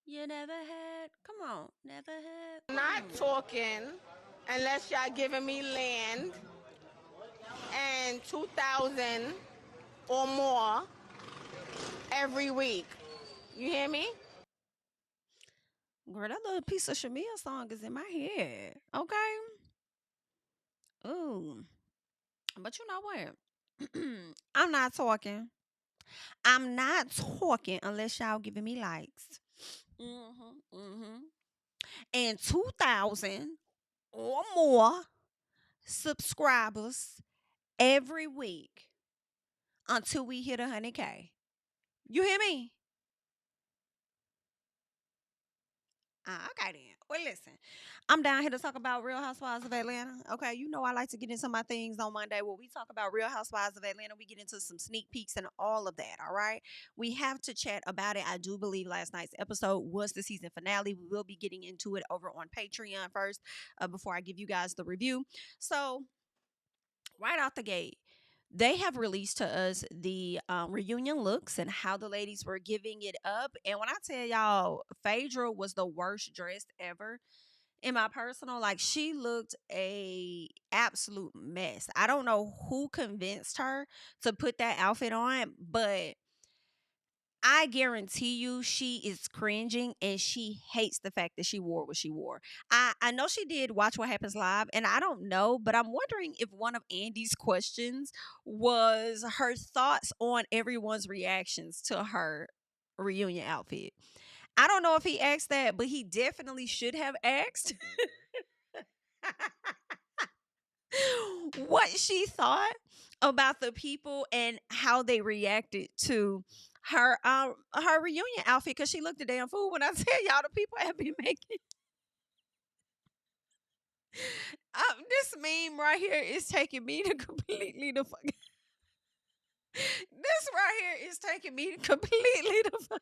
You never had. Come on, never had. Not talking unless y'all giving me land and 2,000 or more every week. You hear me? Girl, that little piece of Shamia song is in my head. Okay. Ooh. But you know what? I'm not talking. I'm not talking unless y'all giving me likes. And 2,000 or more subscribers every week until we hit 100K. You hear me? Okay then. Well, listen, I'm down here to talk about Real Housewives of Atlanta. Okay, you know I like to get into my things on Monday where we talk about Real Housewives of Atlanta. We get into some sneak peeks and all of that. All right, we have to chat about it. I do believe last night's episode was the season finale. We will be getting into it over on Patreon first, before I give you guys the review. So right out the gate, they have released to us the reunion looks and how the ladies were giving it up. And when I tell y'all, Phaedra was the worst dressed ever. In my personal, like, she looked a absolute mess. I don't know who convinced her to put that outfit on, but I guarantee you she is cringing and she hates the fact that she wore what she wore. I know she did Watch What Happens Live, and I don't know, but I'm wondering if one of Andy's questions was her thoughts on everyone's reactions to her reunion outfit. I don't know if he asked that, but he definitely should have asked what she thought about the people and how they reacted to her reunion outfit, because she looked a damn fool. When I tell y'all, the people have been making this meme right here is taking me to completely the fuck. This right here is taking me completely the fuck.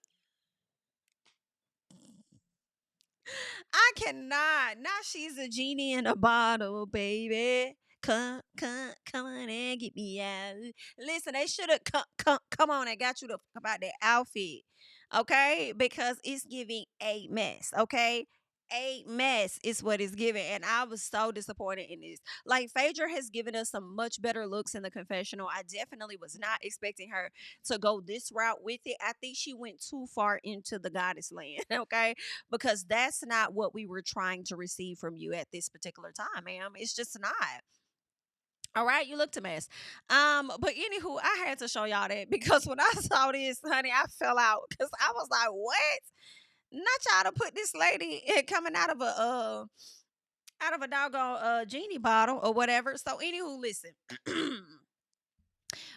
I cannot. Now she's a genie in a bottle, baby. Come on and get me out. Listen, they should have come on and got you to fuck about that outfit, okay? Because it's giving a mess, okay? A mess is what it's giving, and I was so disappointed in this. Like, Phaedra has given us some much better looks in the confessional. I definitely was not expecting her to go this route with it. I think she went too far into the goddess land, okay? Because that's not what we were trying to receive from you at this particular time, ma'am. It's just not. All right, you looked a mess. But anywho, I had to show y'all that because when I saw this, honey, I fell out because I was like, "What? Not y'all to put this lady coming out of a doggone genie bottle or whatever." So anywho, listen.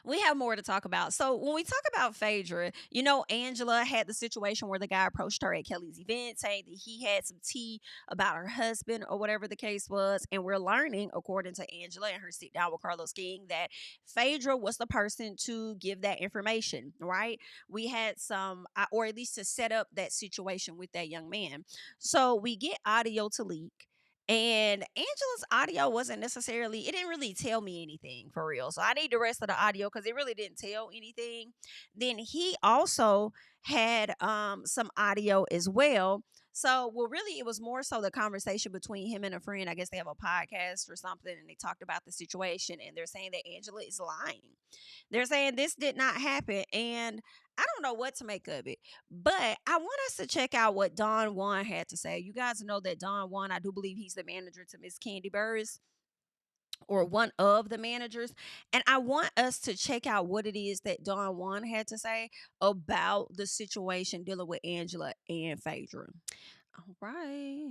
We have more to talk about. So when we talk about Phaedra, you know, Angela had the situation where the guy approached her at Kelly's event saying that he had some tea about her husband or whatever the case was. And we're learning, according to Angela and her sit down with Carlos King, that Phaedra was the person to give that information, right? We had some, or at least to set up that situation with that young man. So we get audio to leak. And Angela's audio wasn't necessarily, it didn't really tell me anything for real. So I need the rest of the audio because it really didn't tell anything. Then he also had some audio as well. So, well, really, it was more so the conversation between him and a friend. I guess they have a podcast or something, and they talked about the situation, and they're saying that Angela is lying. They're saying this did not happen, and I don't know what to make of it. But I want us to check out what Don Juan had to say. You guys know that Don Juan, I do believe he's the manager to Miss Candy Burris, or one of the managers. And I want us to check out what it is that Don Juan had to say about the situation dealing with Angela and Phaedra. All right.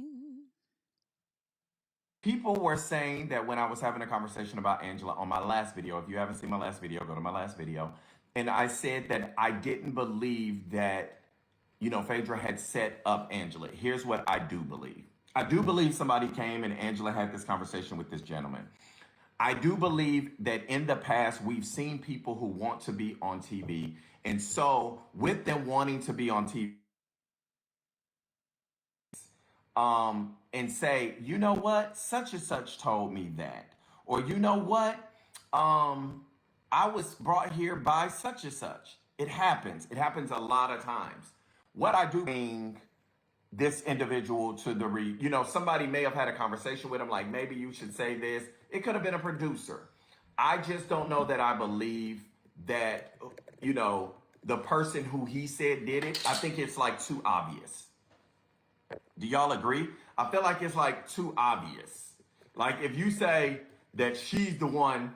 People were saying that when I was having a conversation about Angela on my last video, if you haven't seen my last video, go to my last video. And I said that I didn't believe that, Phaedra had set up Angela. Here's what I do believe. I do believe somebody came and Angela had this conversation with this gentleman. I do believe that in the past, we've seen people who want to be on TV. And so with them wanting to be on TV, and say, you know what, such and such told me that, or you know what, I was brought here by such and such. It happens. It happens a lot of times. What I do think this individual to the somebody may have had a conversation with him, like, maybe you should say this. It could have been a producer. I just don't know that I believe that, the person who he said did it. I think it's like too obvious. Do y'all agree? I feel like it's like too obvious. Like if you say that she's the one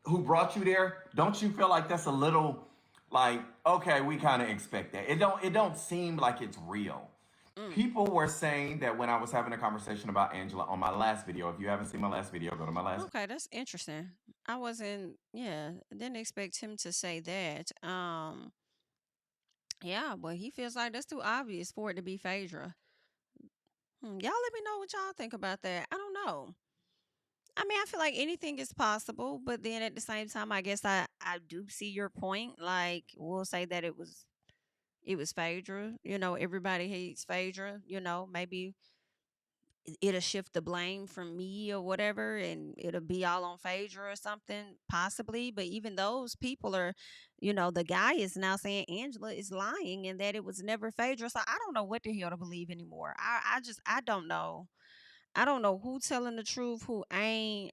who brought you there, don't you feel like that's a little like, okay, we kind of expect that. It don't seem like it's real. People were saying that when I was having a conversation about Angela on my last video. If you haven't seen my last video, go to my last. Okay, that's interesting. I didn't expect him to say that. Yeah, but he feels like that's too obvious for it to be Phaedra. Y'all let me know what y'all think about that. I don't know. I mean, I feel like anything is possible, but then at the same time, I guess I do see your point. Like, we'll say that it was Phaedra. Everybody hates Phaedra. Maybe it'll shift the blame from me or whatever, and it'll be all on Phaedra or something, possibly. But even those people are, the guy is now saying Angela is lying and that it was never Phaedra. So I don't know what the hell to believe anymore. I don't know. I don't know who telling the truth, who ain't.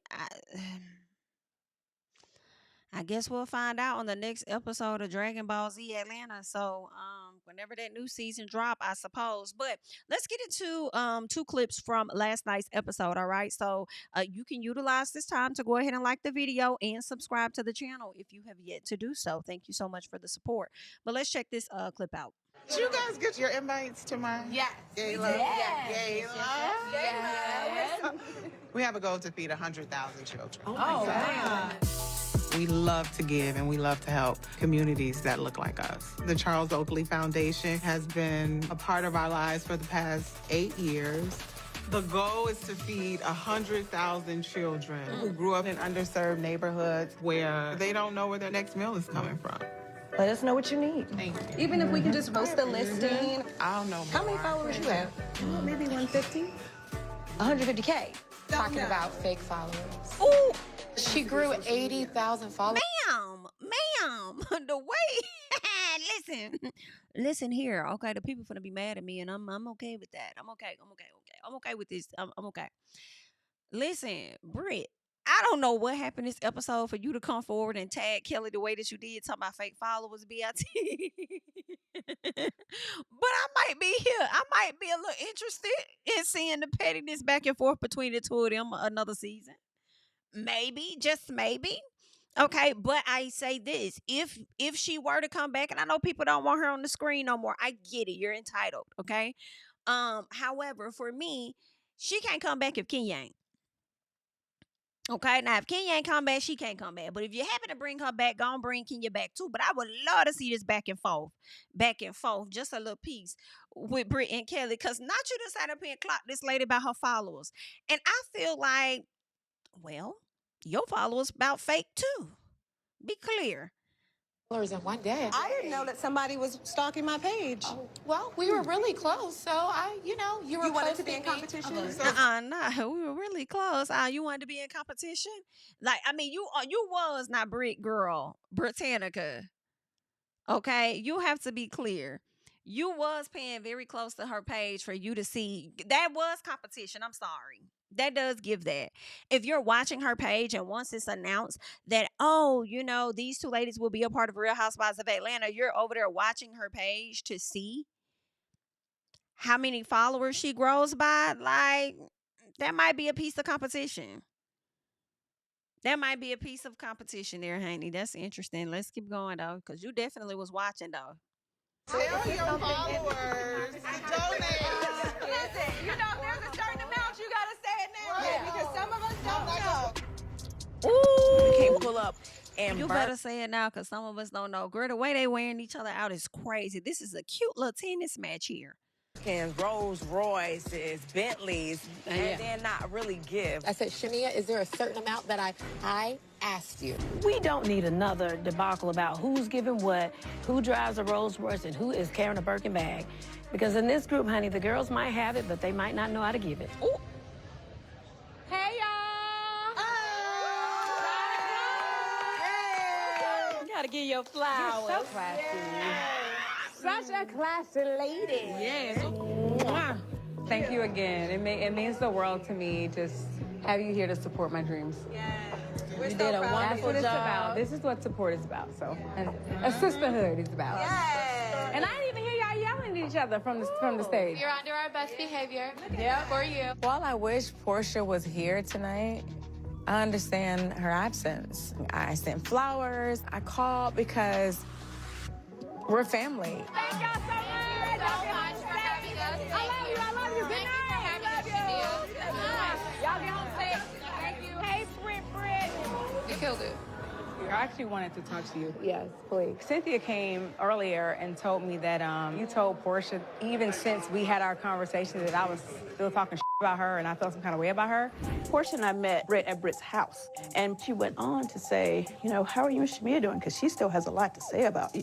I guess we'll find out on the next episode of Dragon Ball Z Atlanta. So, whenever that new season drop, I suppose. But let's get into two clips from last night's episode. All right. So, you can utilize this time to go ahead and like the video and subscribe to the channel if you have yet to do so. Thank you so much for the support. But let's check this clip out. Did you guys get your invites to my Yes. gay We love? did. Gay love? We have a goal to feed 100,000 children. Oh, wow. We love to give and we love to help communities that look like us. The Charles Oakley Foundation has been a part of our lives for the past 8 years. The goal is to feed 100,000 children who grew up in underserved neighborhoods where they don't know where their next meal is coming from. Let us know what you need. Thank you. Even if we can just post a listing. I don't know. How many followers you have? Maybe 150. 150K. Talking about fake followers. Ooh, She grew 80,000 followers. ma'am, the way. Listen here. Okay, the people finna be mad at me, and I'm okay with that. I'm okay with this. I'm okay. Listen, Brit, I don't know what happened this episode for you to come forward and tag Kelli the way that you did, talking about fake followers, BIT. But I might be here. I might be a little interested in seeing the pettiness back and forth between the two of them another season. Maybe, just maybe. Okay, but I say this. If she were to come back, and I know people don't want her on the screen no more. I get it. You're entitled, okay? However, for me, she can't come back if Kenya ain't. Okay, now if Kenya ain't come back, she can't come back. But if you happen to bring her back, go on bring Kenya back too. But I would love to see this back and forth, just a little piece with Brit and Kelly. Because not you decided to clock this lady about her followers. And I feel like, well, your followers about fake too. Be clear. In one day. I didn't know that somebody was stalking my page. Well, we were really close, so you were You wanted to posting be in me. competition? No, we were really close. You wanted to be in competition? Like, I mean, you was not Brit girl, Britannica. Okay, you have to be clear. You was paying very close to her page for you to see. That was competition. I'm sorry. That does give that. If you're watching her page and once it's announced that, these two ladies will be a part of Real Housewives of Atlanta, you're over there watching her page to see how many followers she grows by, like, that might be a piece of competition. That might be a piece of competition there, honey. That's interesting. Let's keep going, though, because you definitely was watching, though. Tell your followers to donate. Listen, there's a certain amount you gotta say it now. Yeah, because some of us don't know. Ooh. Can't pull up and You burn. better say it now, because some of us don't know. Girl, the way they wearing each other out is crazy. This is a cute little tennis match here. Rolls Royces, Bentleys, and then not really give. I said, Shania, is there a certain amount that I asked you? We don't need another debacle about who's giving what, who drives a Rolls Royce, and who is carrying a Birkin bag. Because in this group, honey, the girls might have it, but they might not know how to give it. Ooh. Hey, y'all. You gotta give your flowers. You're so classy. such a classy lady. Yes. Mwah. Thank you again. It means the world to me. Just have you here to support my dreams. You did a That's wonderful what it's job. about. This is what support is about. So, and a sisterhood is about. And I didn't even hear y'all yelling at each other from the stage. You're under our best behavior. Yeah, for you. While I wish Porsha was here tonight, I understand her absence. I sent flowers. I called because we're family. Thank y'all so much. Thank you so much for having us. I love you. I love you. Good Thank you for night. having us, Shamia. Y'all get home safe. Thank you. Hey, Brit. You killed it. I actually wanted to talk to you. Yes, please. Cynthia came earlier and told me that you told Porsha, even since we had our conversation, that I was still talking about her and I felt some kind of way about her. Porsha and I met Brit at Brit's house, and she went on to say, you know, how are you and Shamia doing? Because she still has a lot to say about you.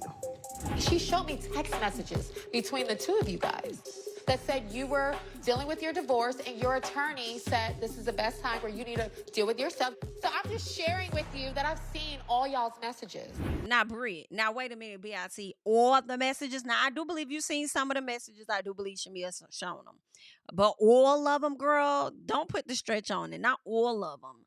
She showed me text messages between the two of you guys that said you were dealing with your divorce and your attorney said this is the best time where you need to deal with yourself. So I'm just sharing with you that I've seen all y'all's messages. Now, Brit. Now, wait a minute, BIT. All the messages. Now, I do believe you've seen some of the messages. I do believe Shamia's shown them. But all of them, girl, don't put the stretch on it. Not all of them.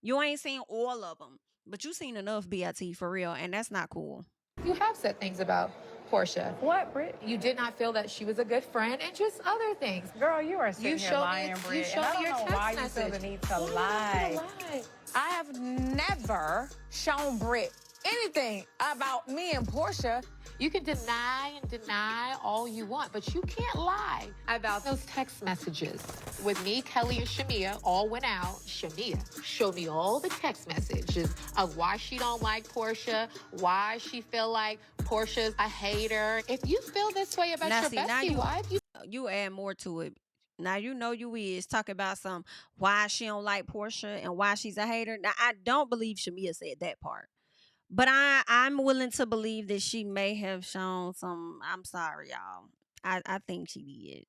You ain't seen all of them. But you seen enough, BIT, for real. And that's not cool. You have said things about Porsha. What, Brit? You did not feel that she was a good friend and just other things. Girl, you are sitting here lying, you Brit. showed And I me don't your know why text you feel message. the need to lie. I have never shown Brit anything about me and Porsha. You can deny and deny all you want, but you can't lie about those text messages. With me, Kelli, and Shamia all went out. Shamia showed me all the text messages of why she don't like Porsha, why she feel like Portia's a hater. If you feel this way about Now, your see, now bestie wife, you add more to it. Now you know you is talking about some why she don't like Porsha and why she's a hater. Now I don't believe Shamia said that part. But I'm willing to believe that she may have shown some. I'm sorry, y'all. I think she did.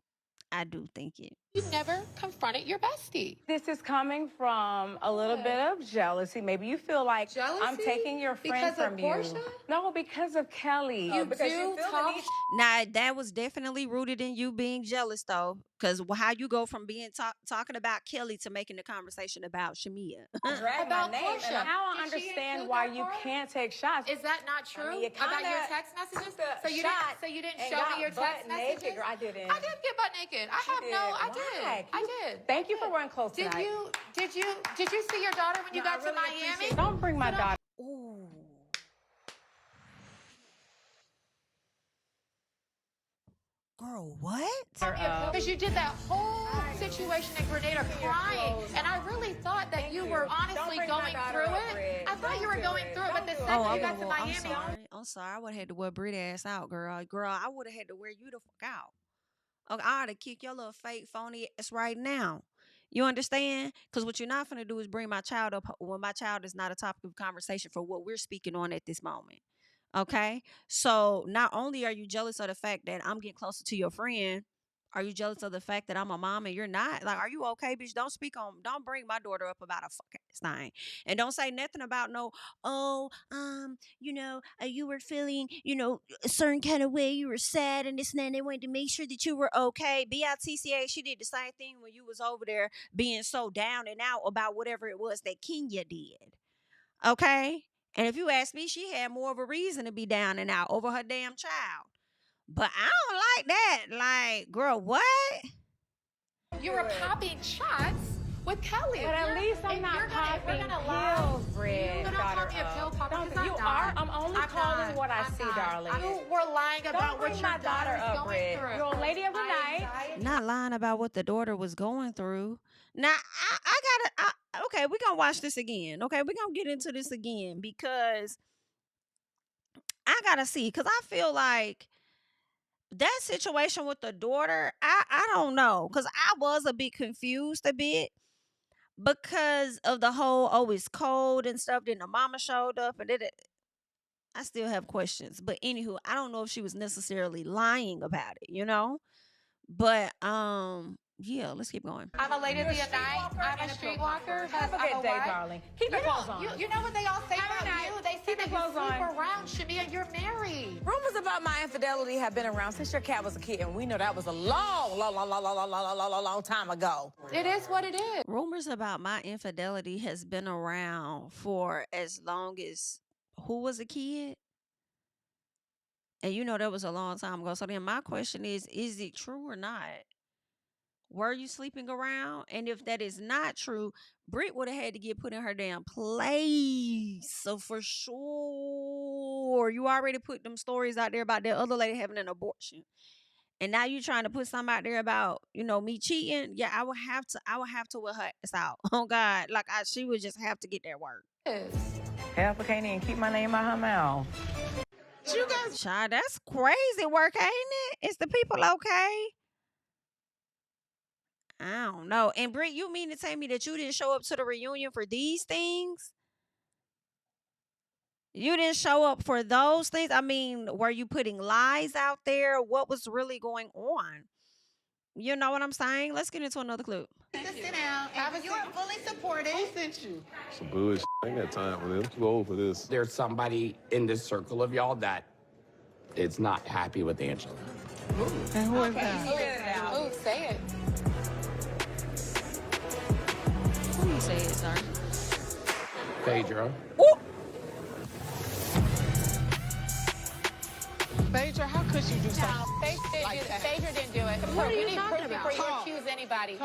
I do think it. you never confronted your bestie. This is coming from a little bit of jealousy. Maybe you feel like I'm Jealousy? taking your friend Because of from you. Porsha? No, because of Kelli. You because do feel the talk need- Now that was definitely rooted in you being jealous, though, because how you go from being talking about Kelli to making the conversation about Shamia. drag About my name, Porsha. and I don't Did she understand include why that you part? can't take shots. Is that not true? mean, you about your kinda text messages? took a So you shot didn't and show got me your butt text messages? naked, girl. I didn't. I did get butt naked. I did. I did. Thank you for running close Did tonight. you see your daughter when you got to Miami? Don't bring my daughter. Ooh. Girl, what? Because you did that whole situation in Grenada crying, and I really thought that you were honestly going through it. I thought you were going through it, but the second you got to Miami, I'm sorry. I would have had to wear Brit ass out, girl. Girl, I would have had to wear you the fuck out. Okay, I ought to kick your little fake phony ass right now. You understand? Because what you're not going to do is bring my child up when my child is not a topic of conversation for what we're speaking on at this moment. Okay? So not only are you jealous of the fact that I'm getting closer to your friend, are you jealous of the fact that I'm a mom and you're not? Like, are you okay, bitch? Don't bring my daughter up about a fucking thing. And don't say nothing about you were feeling, a certain kind of way, you were sad and this and that, and they wanted to make sure that you were okay. BITCA, she did the same thing when you was over there being so down and out about whatever it was that Kenya did. Okay? And if you ask me, she had more of a reason to be down and out over her damn child. But I don't like that. Like, girl, what? you were popping shots with Kelli. But at least I'm not popping pills, Brit. Don't call me a pill popper. You are. I'm only calling what I see, darling. You were lying about Don't what bring your my daughter daughter's up, going Brit. through. You're a lady of the night. Not lying about what the daughter was going through. Now, okay, we're going to watch this again. Okay, we're going to get into this again because I got to see. Because I feel like that situation with the daughter, I don't know. Because I was a bit confused a bit because of the whole, it's cold and stuff. Then the mama showed up and I still have questions. But anywho, I don't know if she was necessarily lying about it, But yeah, let's keep going. I'm a lady of the night. I'm a streetwalker. Have a good day, darling. Keep your clothes on. You know what they all say about you? They say that you sleep around. Shamia, you're married. Rumors about my infidelity have been around since your cat was a kid, and we know that was a long time ago. It is what it is. Rumors about my infidelity has been around for as long as who was a kid? And you know that was a long time ago. So then my question is it true or not? Were you sleeping around? And if that is not true, Brit would have had to get put in her damn place. So for sure, you already put them stories out there about that other lady having an abortion. And now you're trying to put something out there about, me cheating. Yeah, I would have to with her ass out. Oh God. Like she would just have to get that work. Hell, I can't even keep my name out her mouth. You guys, child, that's crazy work, ain't it? Is the people okay? I don't know. And Brit, you mean to tell me that you didn't show up to the reunion for these things? You didn't show up for those things? I mean, were you putting lies out there? What was really going on? You know what I'm saying? Let's get into another clip. Sit down. You are fully supported. Who sent you? Some bullshit. I ain't got time for this. I'm too old for this. There's somebody in this circle of y'all that is not happy with Angela. And who is that? Oh, say it. Who you say it, sir? Phaedra. Phaedra, how could you do something like that? Phaedra didn't do it. What are You you need talking proof about? before you accuse anybody.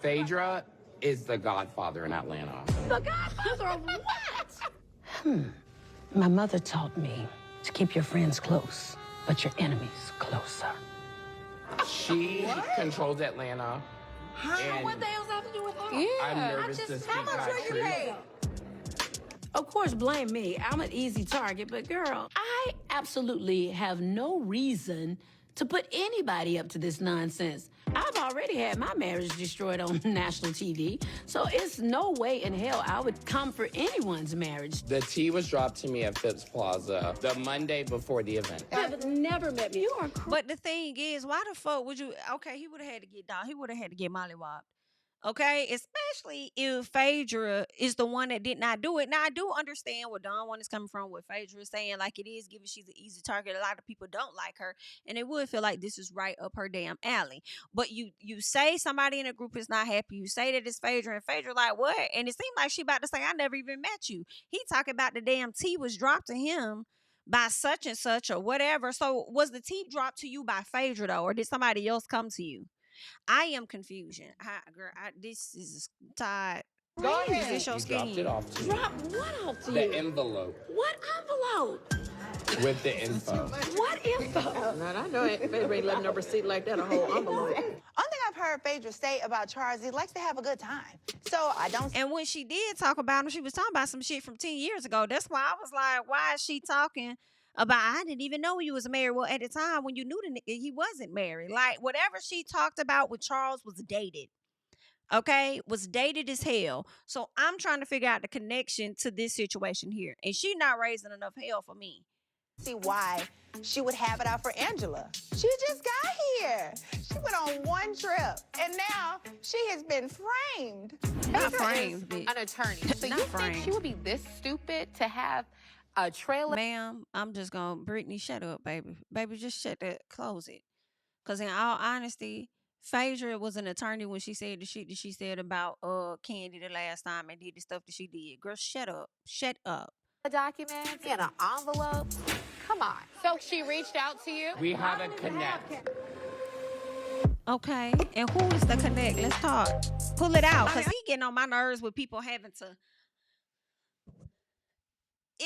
Phaedra is the godfather in Atlanta. The godfather of what? My mother taught me to keep your friends close, but your enemies closer. She controls Atlanta. And What the hell's that to do with her? I'm nervous to speak my truth. Of course, blame me. I'm an easy target, but girl, I absolutely have no reason to put anybody up to this nonsense. I've already had my marriage destroyed on national TV, so it's no way in hell I would come for anyone's marriage. The tea was dropped to me at Phipps Plaza the Monday before the event. You've never met me. You are crazy. But the thing is, why the fuck would you? Okay, he would have had to get down. He would have had to get mollywopped. Okay, especially if Phaedra is the one that did not do it. Now I do understand where Don one is coming from, what Phaedra is saying. Like it is, given she's an easy target. A lot of people don't like her, and they would feel like this is right up her damn alley. But you say somebody in a group is not happy. You say that it's Phaedra, and Phaedra like what? And it seemed like she about to say, "I never even met you." He talking about the damn tea was dropped to him by such and such or whatever. So was the tea dropped to you by Phaedra though, or did somebody else come to you? I am confusion. This is tied. Go ahead. Is this your He dropped scheme? it off to you. Drop what off to The you? envelope What envelope? with the info. What info? I know it. Baby ain't letting no receipt like that, a whole envelope. Only thing I've heard Phaedra say about Charles, he likes to have a good time. So I don't. And when she did talk about him, she was talking about some shit from 10 years ago. That's why I was like, why is she talking about, I didn't even know he was married. Well, at the time when you knew the nigga, he wasn't married. Like, whatever she talked about with Charles was dated. Okay? Was dated as hell. So I'm trying to figure out the connection to this situation here. And she not raising enough hell for me. See why she would have it out for Angela. She just got here. She went on one trip, and now she has been framed. Not framed, bitch. An attorney. So Not you framed. think she would be this stupid to have a trailer? Ma'am, I'm just gonna, Brittany, shut up, baby. Baby, just shut that, close it. Because in all honesty, Phaedra was an attorney when she said the shit that she said about Candy the last time and did the stuff that she did. Girl, shut up. Shut up. Documents in an envelope. Come on. So she reached out to you? We have a connect. Okay, and who is the connect? Let's talk. Pull it out, because he getting on my nerves with people having to.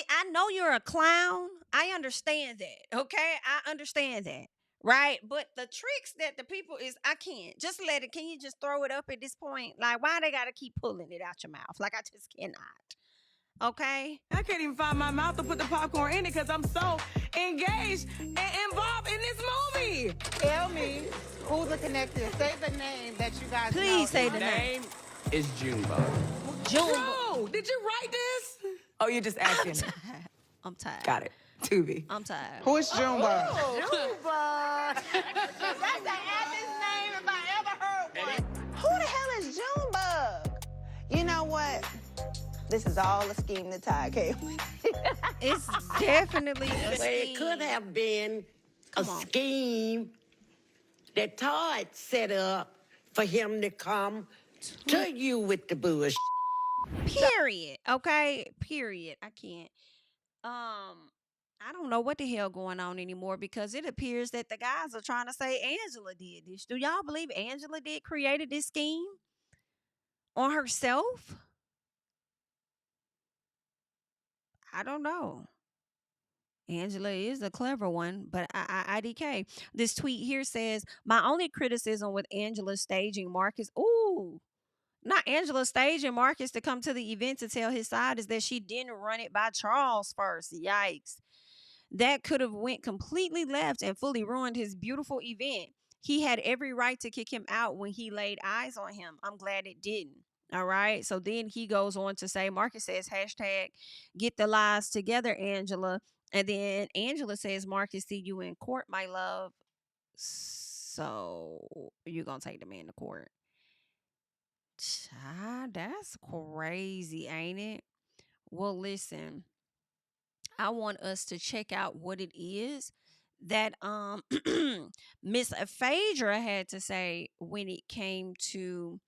I know you're a clown. I understand that, okay? I understand that, right? But the tricks that the people is, I can't. Just let it. Can you just throw it up at this point? Like, why they got to keep pulling it out your mouth? Like, I just cannot. Okay? I can't even find my mouth to put the popcorn in it because I'm so engaged and involved in this movie. Tell me who the connect is. Say the name that you guys know. Please say the name. Name is Junebug. Bro, did you write this? Oh, you're just acting. I'm tired. Got it. Tubi. I'm tired. Who is Junebug? Junebug. That's the addest name if I ever heard one. This is all a scheme that Ty came with. It's definitely a Well, it scheme. could have been a scheme that Todd set up for him to come to you with the bullshit. Period. Okay. Period. I can't. I don't know what the hell going on anymore because it appears that the guys are trying to say Angela did this. Do y'all believe Angela created this scheme on herself? I don't know. Angela is a clever one, but IDK. This tweet here says, my only criticism with Angela staging Marcus, not Angela staging Marcus to come to the event to tell his side, is that she didn't run it by Charles first. Yikes. That could have went completely left and fully ruined his beautiful event. He had every right to kick him out when he laid eyes on him. I'm glad it didn't. All right. So then he goes on to say, Marcus says, hashtag get the lies together, Angela. And then Angela says, Marcus, see you in court, my love. So you're going to take the man to court. Child, that's crazy, ain't it? Well, listen, I want us to check out what it is that Miss Phaedra had to say when it came to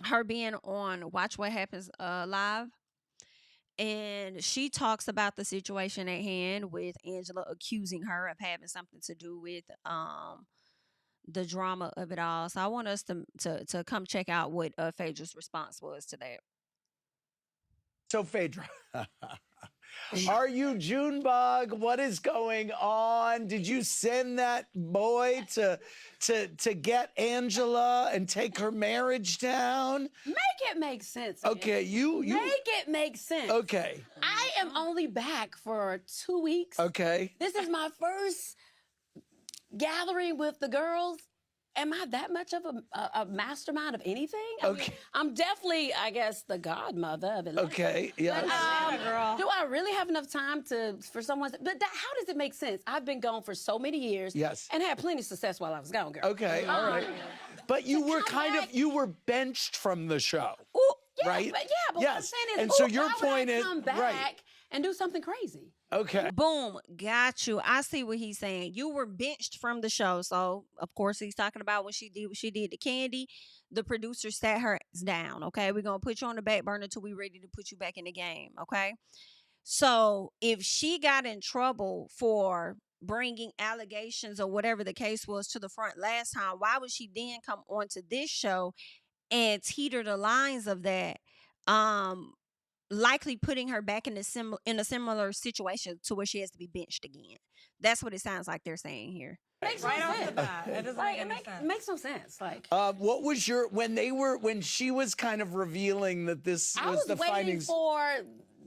her being on Watch What Happens Live. And she talks about the situation at hand with Angela accusing her of having something to do with the drama of it all. So I want us to come check out what Phaedra's response was to that. So Phaedra, are you Junebug? What is going on? Did you send that boy to get Angela and take her marriage down? Make it make sense. Okay, you make it make sense. Okay. I am only back for 2 weeks. Okay. This is my first gathering with the girls. Am I that much of a mastermind of anything? I mean, I'm definitely, I guess, the godmother of it. Okay, yeah. But, do I really have enough time for someone? But how does it make sense? I've been gone for so many years. Yes. And had plenty of success while I was gone, girl. Okay, all right. But you were you were benched from the show. Ooh, yeah, right? But what I'm saying is, and so your why would point I is come back right. and do something crazy. Okay. Boom. Got you. I see what he's saying. You were benched from the show. So, of course, he's talking about when she did what she did to Candy. The producer sat her down. Okay. We're going to put you on the back burner until we're ready to put you back in the game. Okay. So, if she got in trouble for bringing allegations or whatever the case was to the front last time, why would she then come onto this show and teeter the lines of that? Likely putting her back in a similar situation to where she has to be benched again. That's what it sounds like they're saying here. Makes Right no off sense. the bat, it doesn't make any sense. It makes no sense. Like, what was your when she was kind of revealing that this I was the waiting findings? for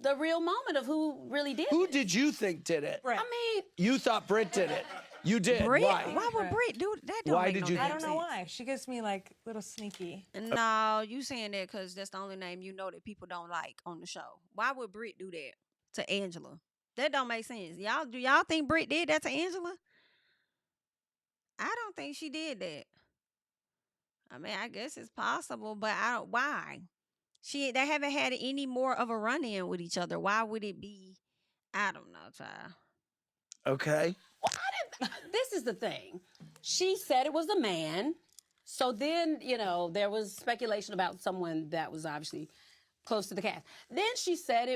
the real moment of who really did Who it. did you think did it? I mean, You thought Brit did it. You did. Brit? Why? Why would Brit do that? Don't Why make did no you damn I don't know sense. why. She gives me like little sneaky. No, you saying that because that's the only name you know that people don't like on the show. Why would Brit do that to Angela? That don't make sense. Do y'all think Brit did that to Angela? I don't think she did that. I mean, I guess it's possible, but I don't. Why? They haven't had any more of a run-in with each other. Why would it be? I don't know, child. Okay. this is the thing. She said it was a man. So then, there was speculation about someone that was obviously close to the cast. Then she said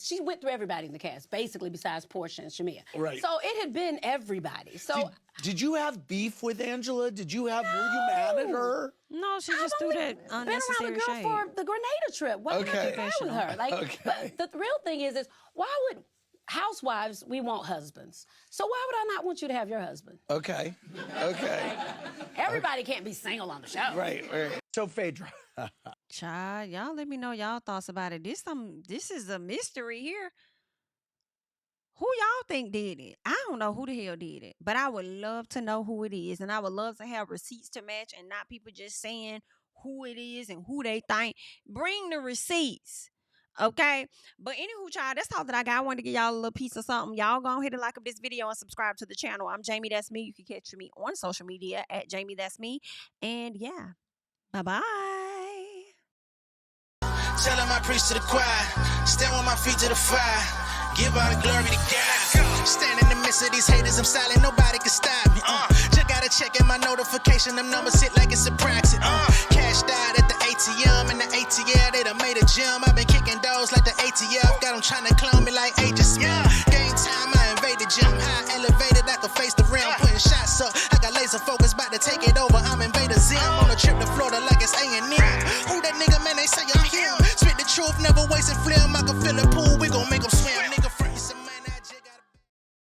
she went through everybody in the cast, basically, besides Porsha and Shamia. Right. So it had been everybody. So did you have beef with Angela? Were you mad at her? No, she just threw that unnecessary been around the girl shade. for the Grenada trip. Why would I be mad with her? But the real thing is why would Housewives, we want husbands. So why would I not want you to have your husband? Okay. Everybody can't be single on the show. Right. So Phaedra. Child, y'all let me know y'all thoughts about it. This is a mystery here. Who y'all think did it? I don't know who the hell did it, but I would love to know who it is, and I would love to have receipts to match and not people just saying who it is and who they think. Bring the receipts. Okay, but anywho, child, that's all that I got. I wanted to give y'all a little piece of something. Y'all go ahead and like up this video and subscribe to the channel. I'm Jami, that's me. You can catch me on social media at Jami, that's me. And yeah, bye-bye. Tell him I preach to the choir. Stand with my feet to the fire. Give all the glory to God. Stand in the midst of these haters, I'm silent, nobody can stop me. Just gotta check in my notification, them numbers hit like it's a praxis. Cashed out at the ATM, and the ATL, they done made a gym. I've been kicking doors like the ATF, got them trying to clone me like Agent Smith. Game time, I invaded gym, high elevated, I can face the rim. Putting shots up, I got laser focus, about to take it over, I'm Invader Zim. On a trip to Florida like it's A&M. Who that nigga, man, they say I'm him. Spit the truth, never wasting film, I can fill a pool, we gon' make them